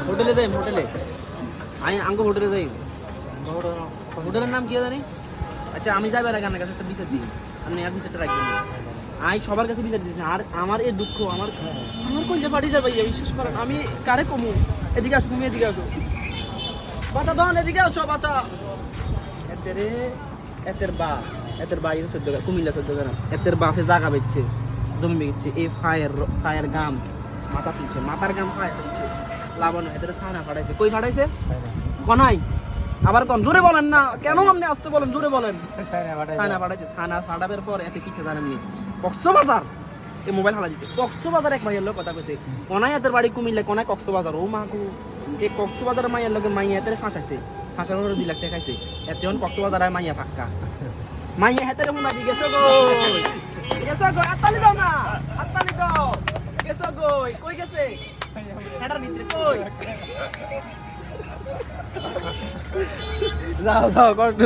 হোটেলে যাই হোটেলে আমি আঙ্গো হোটেলে যাই হোটেলের নাম কি জানি আচ্ছা আমি যাই আর কাছে একটা বিচার দিই আপনি আর বিচারটা রাখবেন আমি সবার কাছে বিচার দিয়েছি আর আমার এই দুঃখ আমার কলজা ফাটি যায় ভাইয়া বিশ্বাস করেন আমি কারে কমু এদিকে আসো তুমি এদিকে আসো বাচ্চা দন এদিকে আসো বাচ্চা এতের বা এই কুমিল্লা 14 গ্রাম এতের বাপে জায়গা বেচছে জমি বেচছে এই ফায়ার গাম মাথা তুলছে মাথার গাম ফায়ার তুলছে লাভানো এদের ছানা ফাটাইছে কই ফাটাইছে কনাই আবার কোন জোরে বলেন না কেন আপনি আসতে বলেন জোরে বলেন ছানা ফাটাইছে ছানা ফাটাবের পর এতে কিছু জানেননি কক্সবাজার এই মোবাইল হালা দিছে কক্সবাজার এক মাইয়ের লোক কথা কইছে কোনাই এদের বাড়ি কুমিল্লা কোনাই কক্সবাজার ও মাগো এই কক্সবাজার মাইয়ের লোকে মাইয়া এদের ফাঁসাইছে ফাঁসানোর 2 লাখ টাকা খাইছে এতে কক্সবাজার আর মাইয়া পাক্কা মাইয়া হেতের হুনা দি গেছো গো আত্তালি দাও না আত্তালি দাও গেছো গো কই গেছে হেডার ভিতরে কই যাও কষ্ট